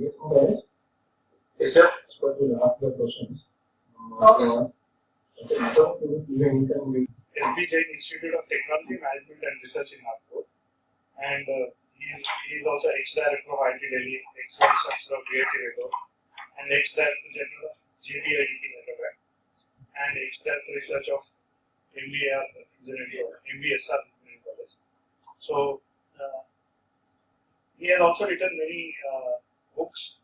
Yes, okay. Yes, sir. So we'll ask the questions. Okay, sir. SBJ Institute of Technology Management and Research in Nagpur, and he is also ex-director of IT Delhi, ex-vice chancellor of VIT Redo, and ex-director general of JDIT Hyderabad, and ex-director research of MBSR Engineering College. So he has also written many books.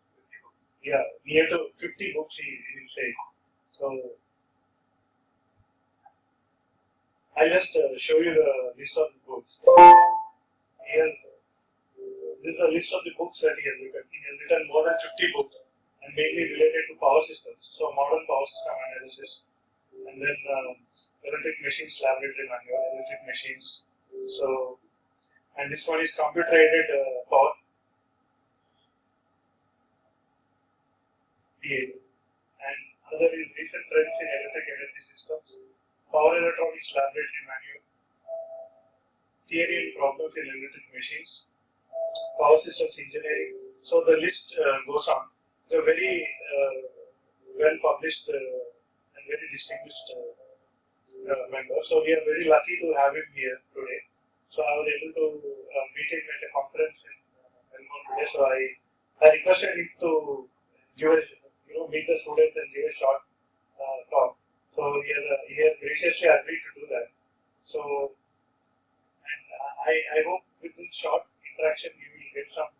Yeah, near to 50 books he said. So I'll just show you the list of the books. This is a list of the books that he has written. He has written more than 50 books, and mainly related to power systems. So modern power system analysis, and then electric machines laboratory manual, electric machines. So, and this one is computer aided power. And another is recent trends in electric energy systems, power electronics laboratory manual, theory and problems in electric machines, power systems engineering. So the list goes on. It's a very well published and very distinguished member. So we are very lucky to have him here today. So I was able to meet him at a conference in Melbourne today. So I requested him to give a, meet the students and give a short talk. So he has graciously agreed to do that. So, and I hope with this short interaction you will get some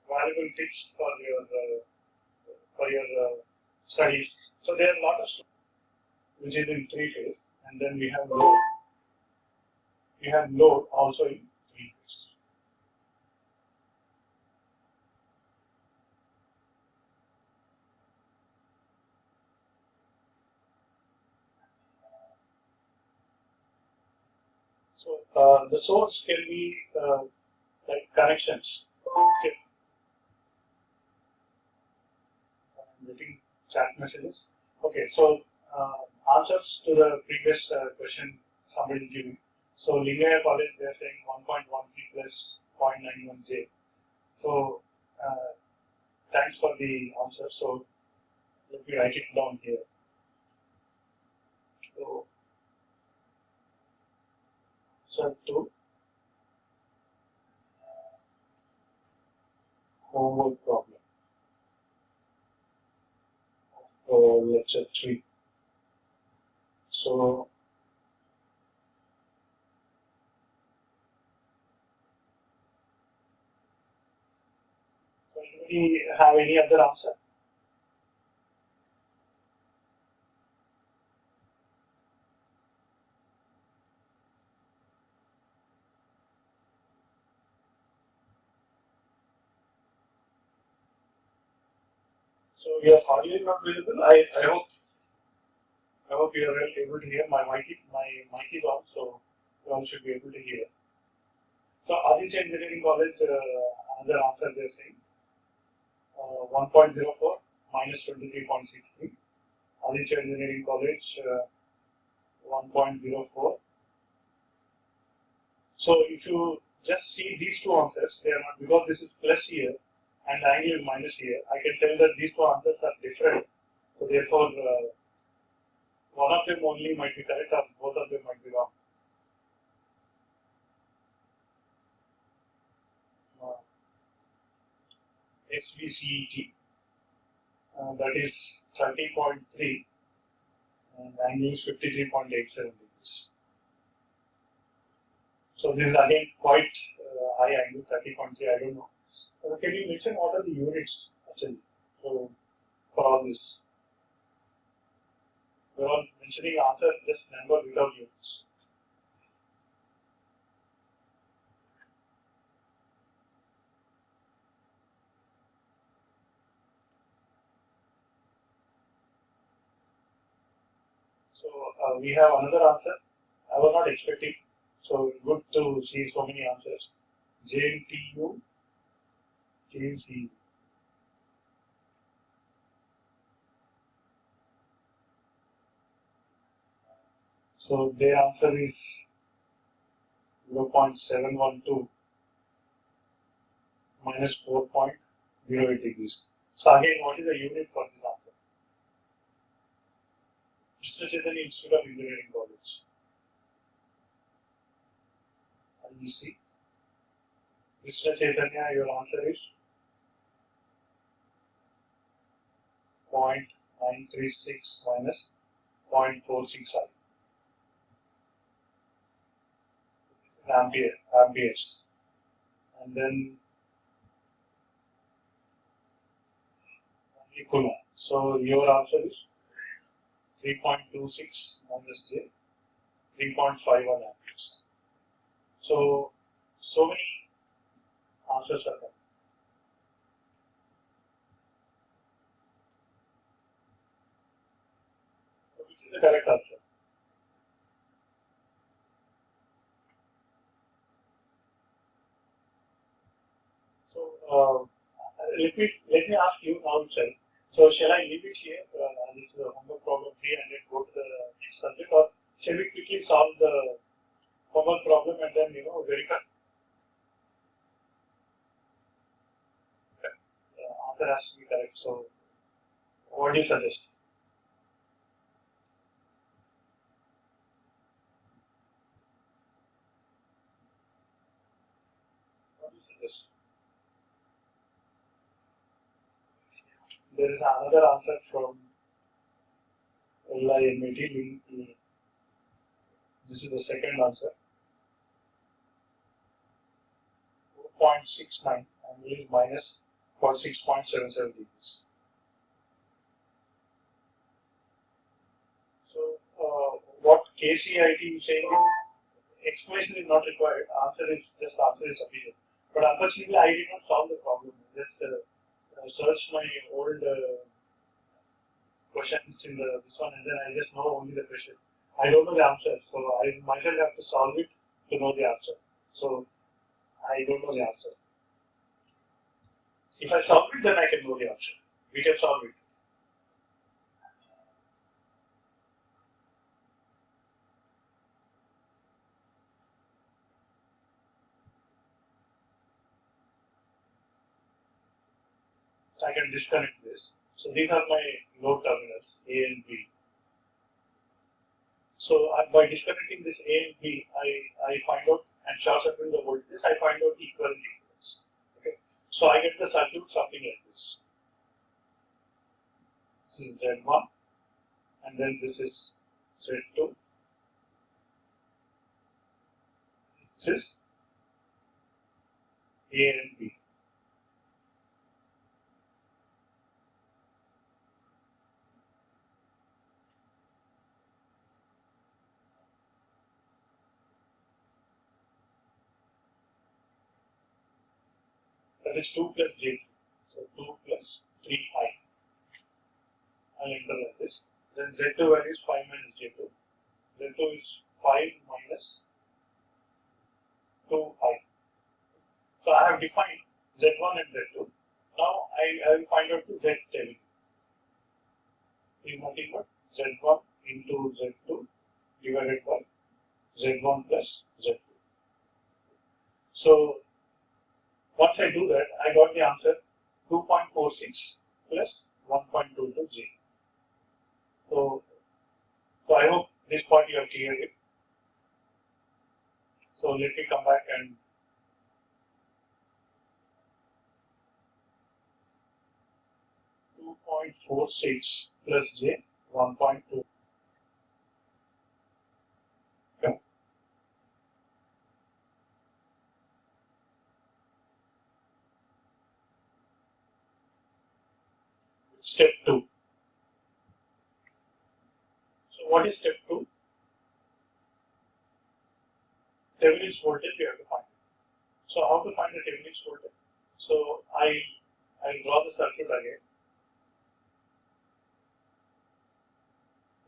valuable tips for your studies. So there are a lot of students which is in 3 phases, and then we have load. We have load also in 3 phases. So the source can be like connections. Okay. I'm getting chat messages. Okay, so answers to the previous question somebody is giving. So Lingaya College, they are saying 1.13 plus 0.91J. So thanks for the answer. So let me write it down here. So step 2, homework problem. Lecture 3. So anybody have any other answer? So your audio is not visible. I hope you are able to hear. My mic is on, so you all should be able to hear. So Aditya Engineering College, another answer they are saying 1.04 minus 23.63. Aditya Engineering College 1.04. So if you just see these two answers, they are not, because this is plus here and the angle is minus here. I can tell that these two answers are different. So therefore, one of them only might be correct or both of them might be wrong. SVCET, that is 30.3 and angle is 53.87 degrees. So this is again quite high angle, 30.3, I don't know. Can you mention what are the units actually for all this? We are all mentioning answer just number without units. So we have another answer. I was not expecting. So good to see so many answers. JNTU, KC. So their answer is 0.712 minus 4.08 degrees. So again, what is the unit for this answer? Mr. Chaitanya Institute of Engineering College. And you see, Mr. Chaitanya, your answer is 0.936 minus 0.465. This is amperes. And then Coulomb. So your answer is 3.26 minus J, 3.51 amperes. So many answers are there. So which is the correct answer? So let me ask you now itself. So shall I leave it here? This is a homework problem 3 and then go to the next subject, or shall we quickly solve the homework problem and then verify? The answer has to be correct. So what do you suggest? What do you suggest? There is another answer from LIMAT. This is the second answer. 4.69 and minus 46.77 degrees. So what KCIT is saying, explanation is not required. Answer is sufficient. But unfortunately, I did not solve the problem. Just search my old questions in this one, and then I just know only the question. I don't know the answer, so I myself have to solve it to know the answer. So I don't know the answer. If I solve it, then I can know the answer. We can solve it. So I can disconnect this. So these are my load terminals, A and B. So by disconnecting this A and B, I find out, and short circuiting the voltages, I find out equivalent impedance. Okay. So I get the circuit something like this. This is Z1, and then this is Z2. This is A and B. That is 2 plus J2. So 2 plus 3I. I'll enter like this. Then Z2 value is 5 minus J2. Z2 is 5 minus 2I. So I have defined Z1 and Z2. Now I will find out the Z tail. Is nothing but Z1 into Z2 divided by Z1 plus Z2. So once I do that, I got the answer 2.46 plus 1.22 J. So I hope this part you have cleared it. So let me come back and .46 plus J 1.2. Okay. Step 2. So what is step 2? Thevenin's voltage we have to find. So how to find the Thevenin's voltage? So I'll draw the circuit again.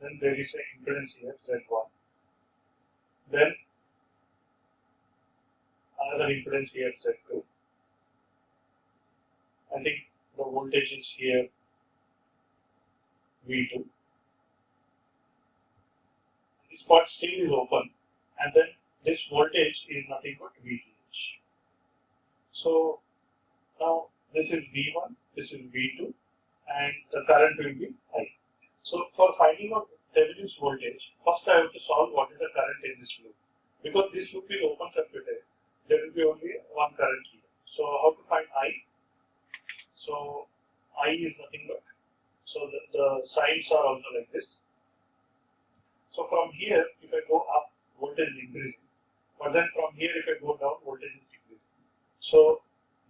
Then there is an impedance here, Z1. Then another impedance here, Z2. I think the voltage is here, V2. This part still is open, and then this voltage is nothing but VTH. So now this is V1, this is V2, and the current will be I. So for finding out Thevenin's voltage, first I have to solve what is the current in this loop. Because this loop is open circuited, there will be only one current here. So how to find I? So I is nothing but, so the signs are also like this. So from here, if I go up, voltage is increasing. But then from here, if I go down, voltage is decreasing. So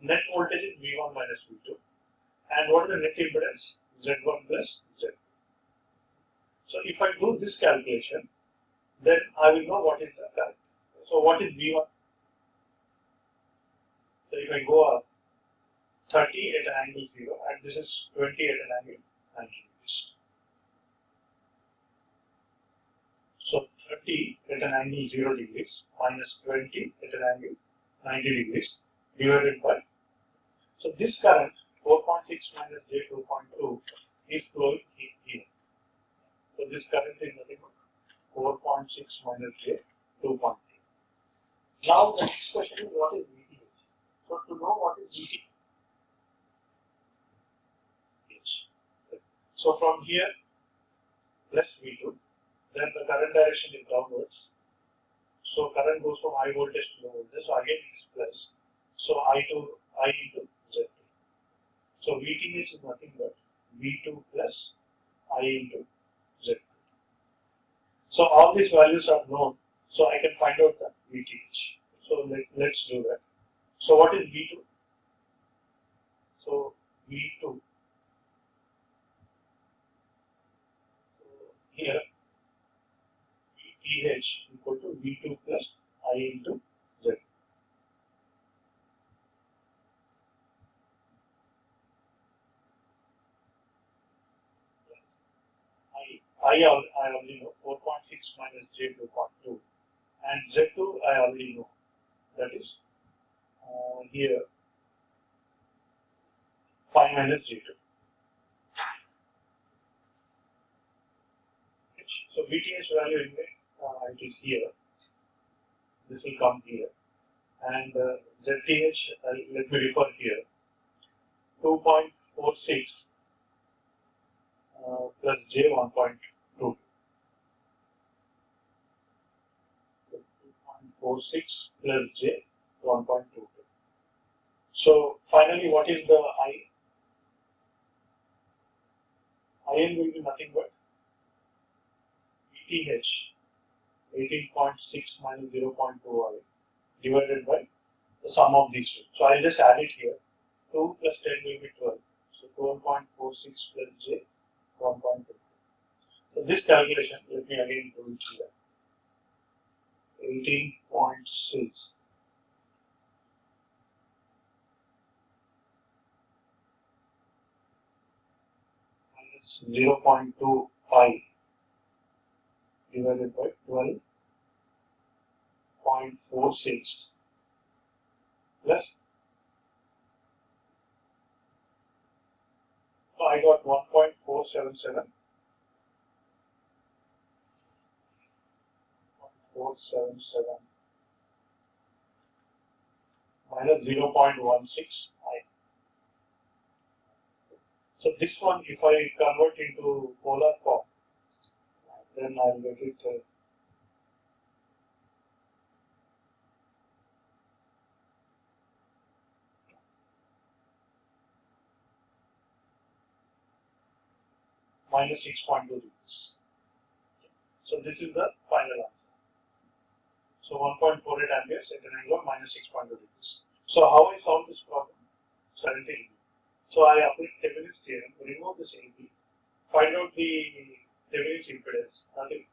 net voltage is V1 minus V2. And what is the net impedance? Z1 plus Z2. So if I do this calculation, then I will know what is the current. So what is V1? So if I go up 30 at an angle 0, and this is 20 at an angle 90 degrees. So 30 at an angle 0 degrees minus 20 at an angle 90 degrees divided by. So this current 4.6 minus J2.2 is flowing here. So this current is nothing but 4.6 minus J2.2. Now the next question is what is VTH? So to know what is VTH. So from here plus V2, then the current direction is downwards. So current goes from high voltage to low voltage. So again it is plus. So I into Z2. So VTH is nothing but V2 plus I into Z2. So all these values are known. So I can find out the VTH. So let's do that. So what is V2? So V2. Here VTH equal to V2 plus I into Z. I already know 4.6 minus J2.2, and Z2 I already know, that is here 5 minus J2. So VTH value anyway, it is here. This will come here, and ZTH let me refer here. 2.46 plus J 1.2. 2.46 plus J 1.2. So finally, what is the I? IN will be nothing but VTH 18.6 minus 0.2 I divided by the sum of these two. So I'll just add it here. 2 plus 10 will be 12. So 12.46 plus J 1.2. So this calculation, let me again do it here. 18.6 minus 0.2 pi divided by 12.46 plus, so I got 1.477 minus 0.16 I. So this one, if I convert into polar form, then I'll get it minus 6.2 degrees. So this is the final answer. So 1.48 amperes at an angle of minus 6.2 degrees. So how I solve this problem? 17. So I apply Thevenin's theorem, remove this AB, find out the Thevenin's impedance, nothing.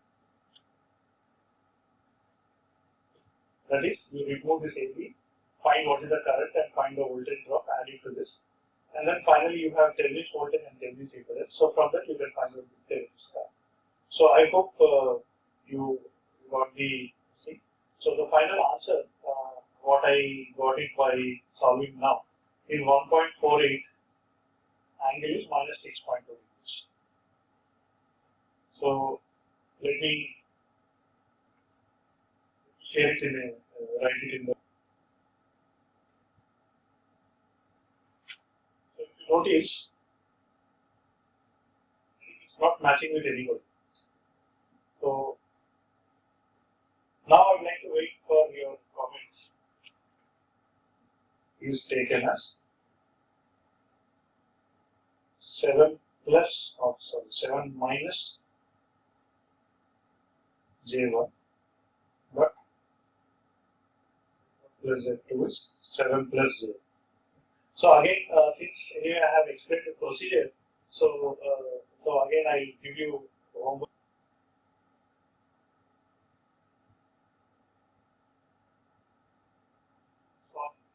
That is, you remove this AB, find what is the current and find the voltage drop, add it to this. And then finally you have Thevenin's voltage and Thevenin's impedance. So from that you can find out the Thevenin's current. So I hope you got the thing. So the final answer, what I got it by solving now, is 1.48 angle is minus 6.2 degrees. So let me share it in a, write it in the. So if you notice it's not matching with anybody. So now I would like to wait for your comments. Is taken as 7 minus J1, but plus Z2 is 7 plus J. So again, since anyway I have explained the procedure, so again I give you homework.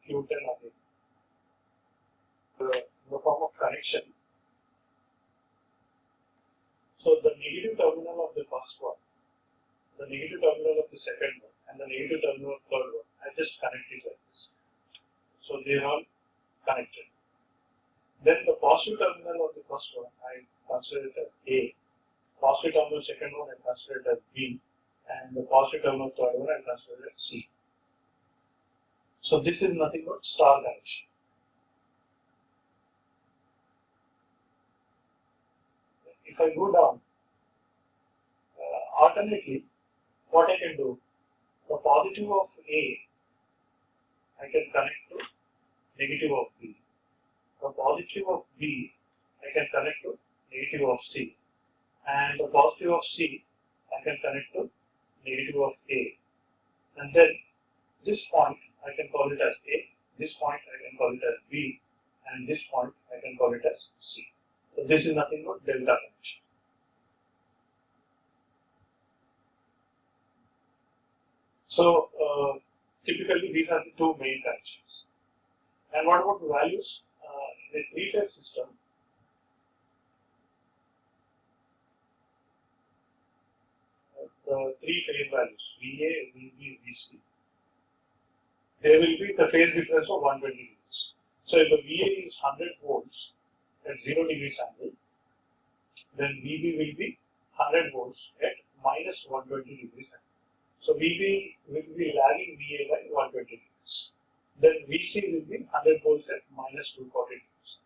Q10 again. The form of connection. So the negative terminal of the first one, the negative terminal of the second one, and the negative terminal of the third one, I just connect it like this. So they are all connected. Then the positive terminal of the first one, I consider it as A. Positive terminal second one, I consider it as B. And the positive terminal third one, I consider it as C. So this is nothing but star connection. If I go down, alternately, what I can do, the positive of A, I can connect to negative of B. The positive of B, I can connect to negative of C. And the positive of C, I can connect to negative of A. And then this point, I can call it as A. This point, I can call it as B. And this point, I can call it as C. So this is nothing but delta connection. So typically these are the two main connections. And what about the values? In a three-phase system, the three phase values VA, VB, VC, there will be the phase difference of 120 degrees. So if the VA is 100 volts at 0 degrees angle, then VB will be 100 volts at minus 120 degrees angle. So VB will be lagging VA by 120 degrees. Then VC will be 100 volts at minus 240 degrees.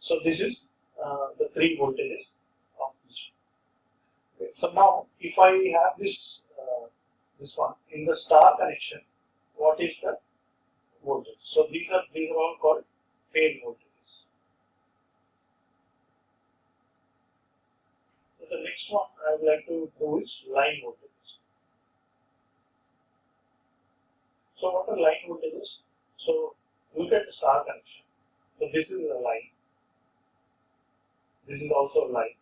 So this is the three voltages of this. Okay. So now, if I have this one in the star connection, what is the voltage? So these are all called phase voltages. So the next one I would like to do is line voltages. So what are line voltages? So look at the star connection. So this is a line. This is also a line,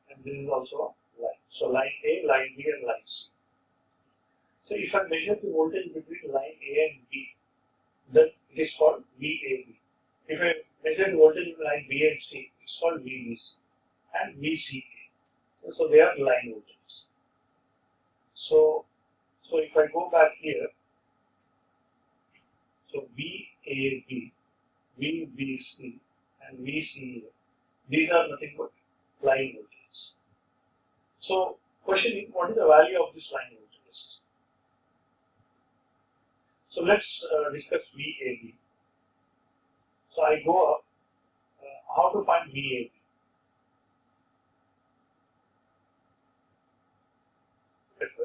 and this is also a line. So line A, line B, and line C. So if I measure the voltage between line A and B, then it is called VAB. If I measure the voltage between line B and C, it's called VBC and VCA. So they are line voltages. So if I go back here, so VAB, VBC, and VCA, these are nothing but line voltages. So questioning, what is the value of this line voltages? So let's discuss VAB. So I go up, how to find VAB?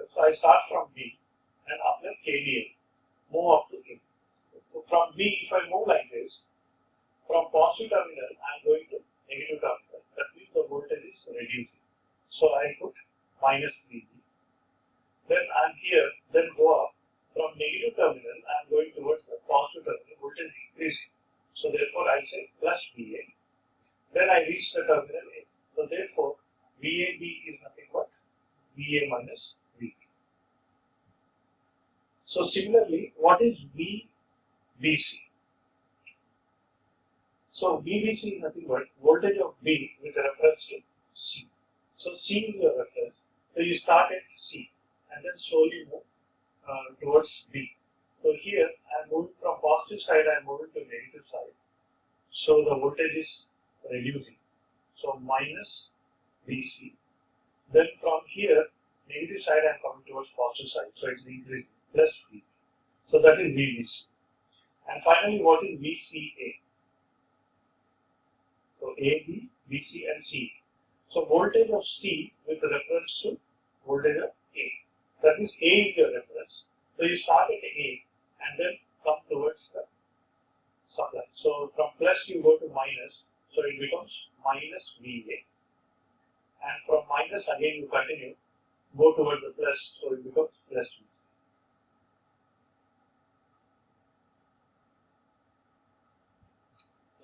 So I start from B and apply KVL, move up to A. So from B, if I move like this, from positive terminal, I am going to negative terminal. That means the voltage is reducing. So I put minus VB. Then I am here, then go up. From negative terminal, I am going towards the positive terminal, voltage is increasing. So therefore, I say plus VA. Then I reach the terminal A. So therefore, VAB is nothing but VA minus VB. So similarly, what is VBC? So VBC is nothing but voltage of B with reference to C. So C is your reference. So you start at C and then slowly move towards B. So here I am moving from positive side, I am moving to negative side. So the voltage is reducing. So minus VC. Then from here, negative side I am coming towards positive side. So it is increasing plus V. So that is VBC. And finally, what is VCA? So A, B, B, C, and C. So voltage of C with reference to voltage of A. That means A is your reference. So you start at A and then come towards the supply. So from plus you go to minus, so it becomes minus VA. And from minus again you continue, go towards the plus, so it becomes plus VC.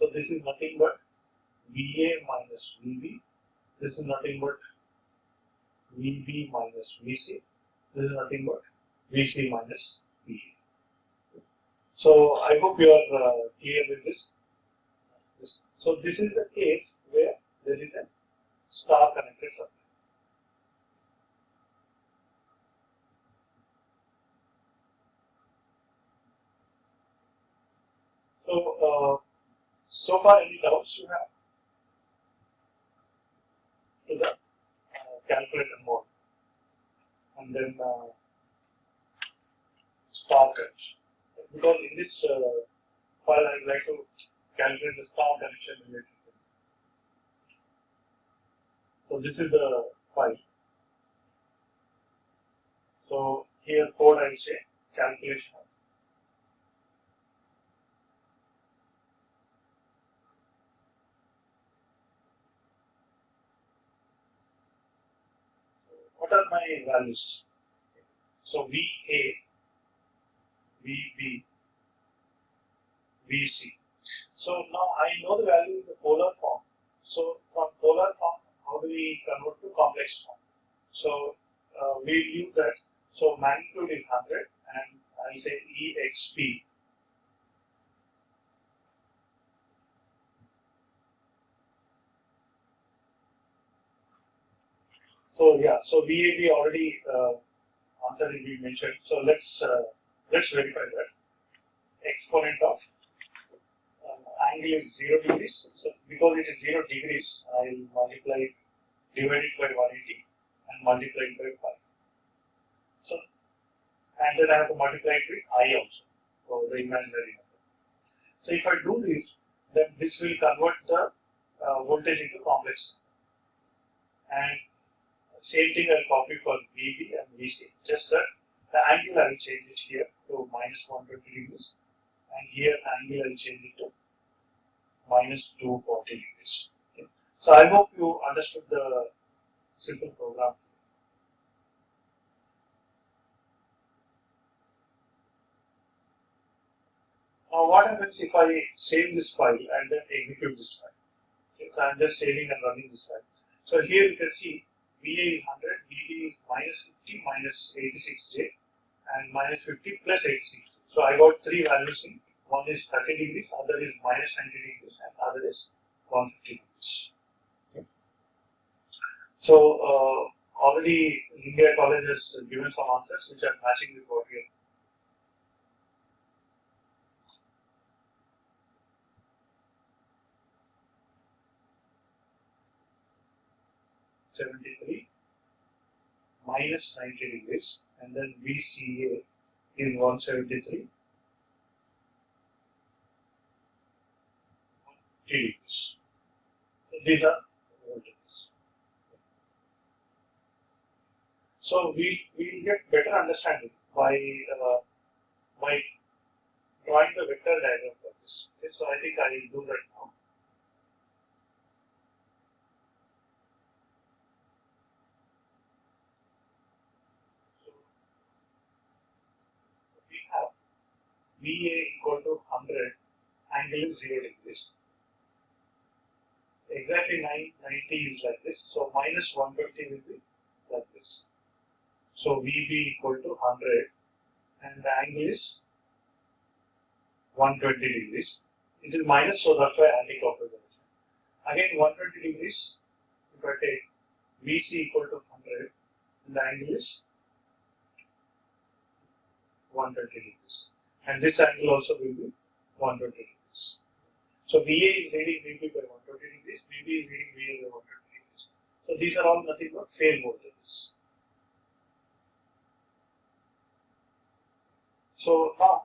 So this is nothing but VA minus VB. This is nothing but VB minus VC. This is nothing but VC minus VA. So I hope you are clear with this. So this is a case where there is a star connected supply. So far any doubts you have to the calculator mode and then star connection. Because in this file I would like to calculate the star connection related things. So this is the file. So here code I will say calculation. What are my values? So VA, VB, VC. So now I know the value in the polar form. So from polar form, how do we convert to complex form? So we'll use that. So magnitude is 100 and I'll say EXP. So yeah, so VAB already answer will be mentioned. So let's verify that. Exponent of angle is 0 degrees. So because it is 0 degrees, I will multiply it, divide it by 180 and multiply it by 5. So and then I have to multiply it with I also, so the imaginary number. So if I do this, then this will convert the voltage into complex. And same thing I'll copy for VB and VC, just that the angle I will change it here to minus 120 degrees, and here angle I will change it to minus 240 degrees. Okay. So I hope you understood the simple program. Now what happens if I save this file and then execute this file? Okay. So I'm just saving and running this file. So here you can see VA is 100, VB is minus 50, minus 86J, and minus 50 plus 86J. So I got three values in. One is 30 degrees, other is minus 90 degrees, and other is 150 degrees. Okay. So already India College has given some answers which are matching with what we are. 73 minus 90 degrees, and then VCA is 173 degrees. So these are voltages. So we get better understanding by drawing the vector diagram for this. Okay, so I think I will do that now. VA equal to 100, angle is 0 degrees. Exactly 90 is like this, so minus 120 will be like this. So VB equal to 100 and the angle is 120 degrees. It is minus, so that's why anti-clockwise direction. Again 120 degrees, if I take VC equal to 100 and the angle is 120 degrees. And this angle also will be 120 degrees. So VA is reading VB by 120 degrees, VB is reading VA by 120 degrees. So these are all nothing but phase voltages. So now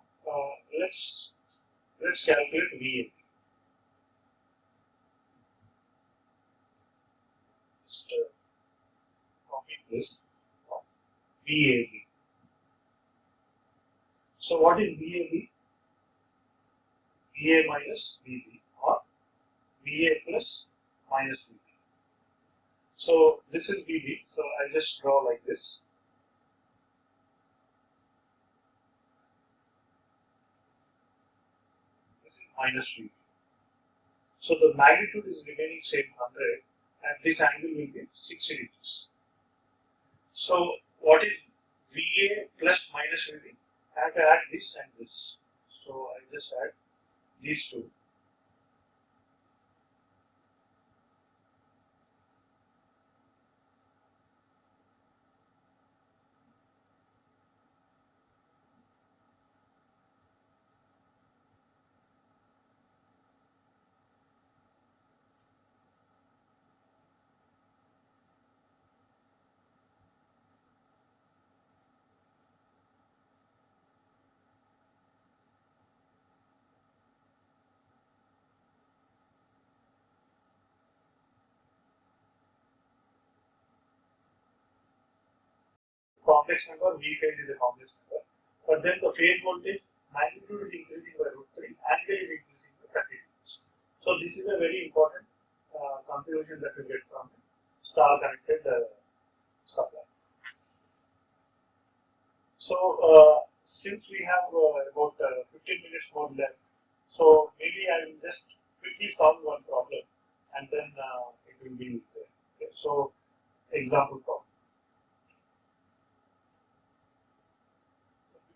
let's calculate VA. just copy this VAB. So what is VAB? VA minus VB or VA plus minus VB. So this is VB. So I just draw like this. This is minus VB. So the magnitude is remaining same 100 and this angle will be 60 degrees. So what is VA plus minus VB? I have to add this and this. So I just add these two. Complex number, V phase is a complex number. But then the phase voltage magnitude is increasing by root 3, angle is increasing by 30 degrees. So this is a very important conclusion that we get from star connected supply. So since we have about 15 minutes more left, so maybe I will just quickly solve one problem and then it will be there. Okay. So example problem.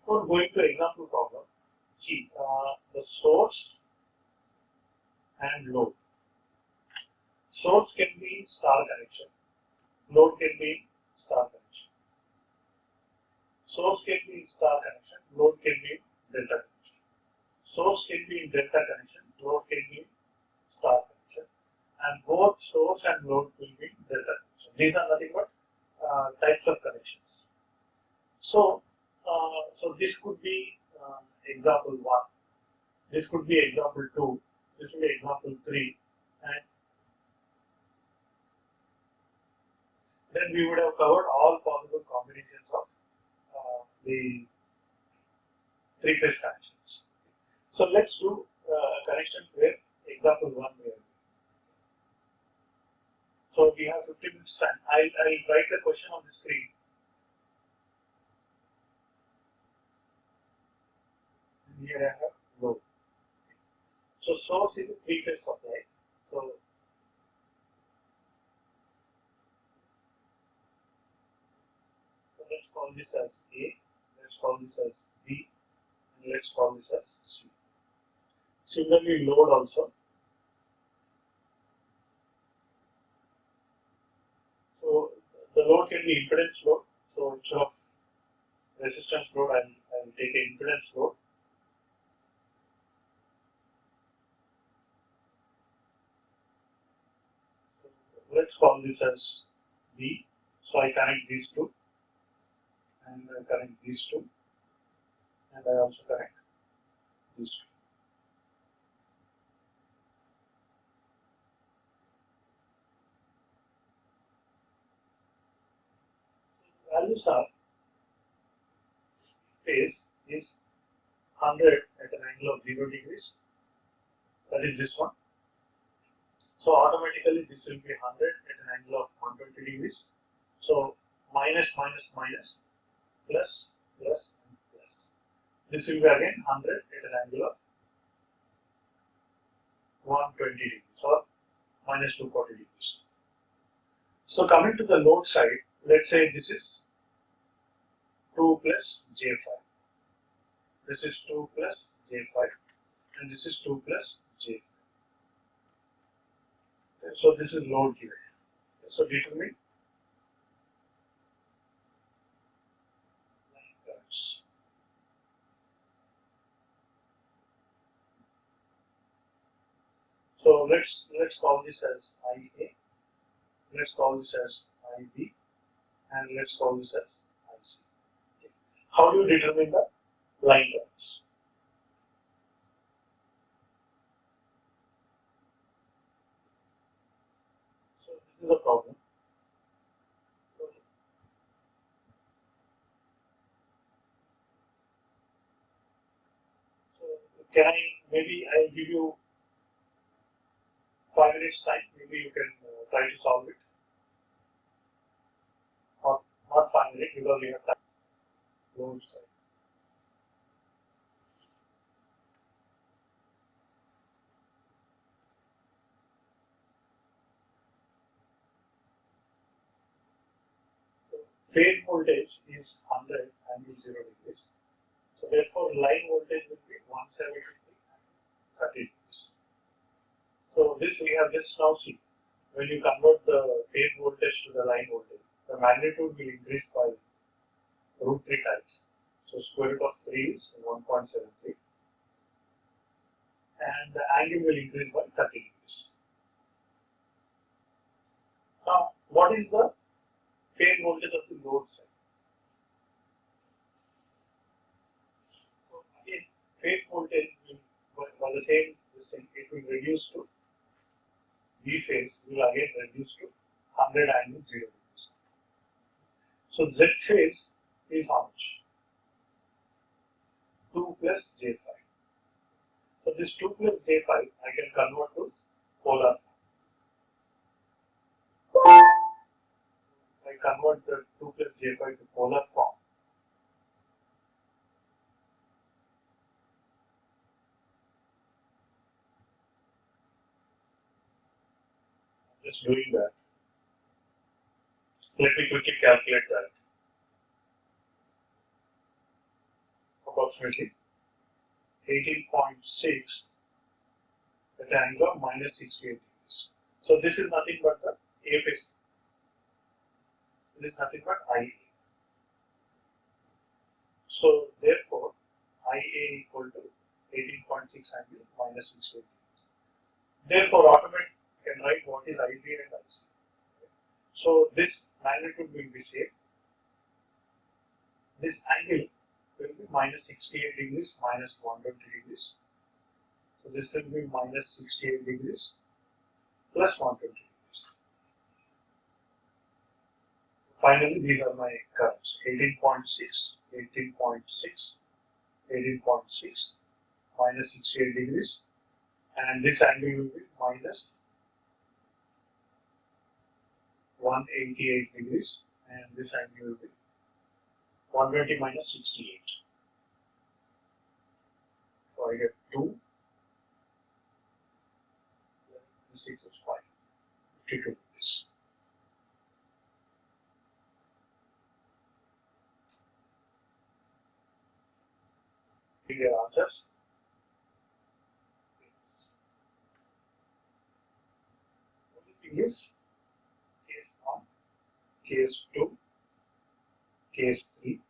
Before going to example problem, see the source and load. Source can be star connection, load can be star connection. Source can be in star connection, load can be in delta connection. Source can be in delta connection, load can be in star connection, and both source and load will be in delta connection. These are nothing but types of connections. So this could be example 1, this could be example 2, this will be example 3, and then we would have covered all possible combinations of the 3-phase connections. So let's do connection where example 1 where. So we have 15 minutes time. I'll write the question on the screen. And here I have load. So source is a 3-phase supply. So let's call this as A, let's call this as B, and let's call this as C. Similarly, load also. So the load can be impedance load. So instead of resistance load, I'll take an impedance load. So let's call this as B. So I connect these two, and I connect these two, and I also connect these two. So values are phase is 100 at an angle of 0 degrees. That is this one. So automatically this will be 100 at an angle of 120 degrees. So minus minus minus plus plus and plus. This will be again 100 at an angle of 120 degrees or minus 240 degrees. So coming to the load side, let's say this is 2 plus J5. This is 2 plus J5 and this is 2 plus J5. So this is load given. So determine line currents. So let's call this as IA, let's call this as IB, and let's call this as IC. Okay. How do you determine the line currents? So this is a problem. Maybe I'll give you 5 minutes time, maybe you can try to solve it. Or not 5 minutes because we have time. Load side. Phase voltage is 100 angle 0 degrees. So therefore line voltage will be 170 and 30 degrees. So this we have just now seen. When you convert the phase voltage to the line voltage, the magnitude will increase by root 3 times. So square root of 3 is 1.73 and the angle will increase by 30 degrees. Now what is the phase voltage of the load side? So again, phase voltage will, by the same thing, it will reduce to V phase will again reduce to 100 angle 0 degrees. So Z phase is how much? 2 plus J5. So this 2 plus J5 I can convert to polar. I convert the 2 plus J5 to polar form. I'm just doing that. Let me quickly calculate that. Approximately 18.6 at an angle of minus 68 degrees. So this is nothing but the A phase. This is nothing but IA. So therefore, IA equal to 18.6 angle minus 68 degrees. Therefore, automatically you can write what is IB and IC. So this magnitude will be same. This angle will be minus 68 degrees minus 120 degrees. So this will be minus 68 degrees plus 120 degrees. Finally, these are my curves: 18.6, 18.6, 18.6, minus 68 degrees, and this angle will be minus 188 degrees, and this angle will be 120 minus 68. So I get 2, 6 is 5, 52 degrees. Your answers. Only thing is case 1, case 2, case 3,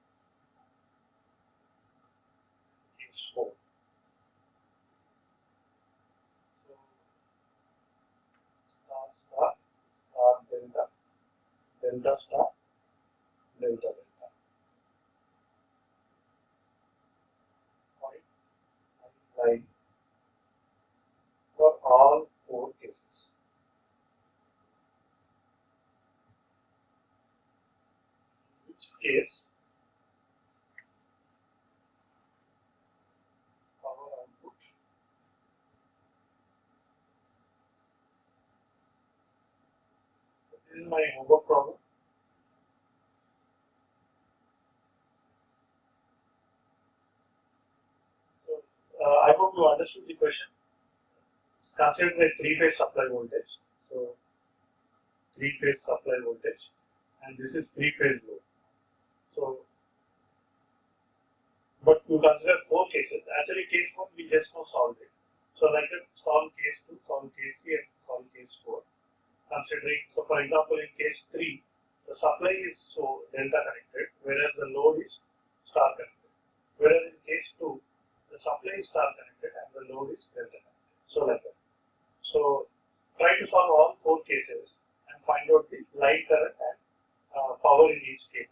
case 4. So star, star, delta, delta star, delta delta. Line for all 4 cases. In which case power output this is my homework problem. So I hope you understood the question. Consider a 3-phase supply voltage. So 3-phase supply voltage, and this is 3-phase load. So, but you consider 4 cases. Actually, case 1 we just now solved it. So like that, solve case 2, solve case 3, and solve case 4. Considering, so for example, in case 3, the supply is so delta connected, whereas the load is star connected. Whereas in case 2, the supply is star connected and the load is delta connected. So like that. So try to solve all 4 cases and find out the line current and power in each case.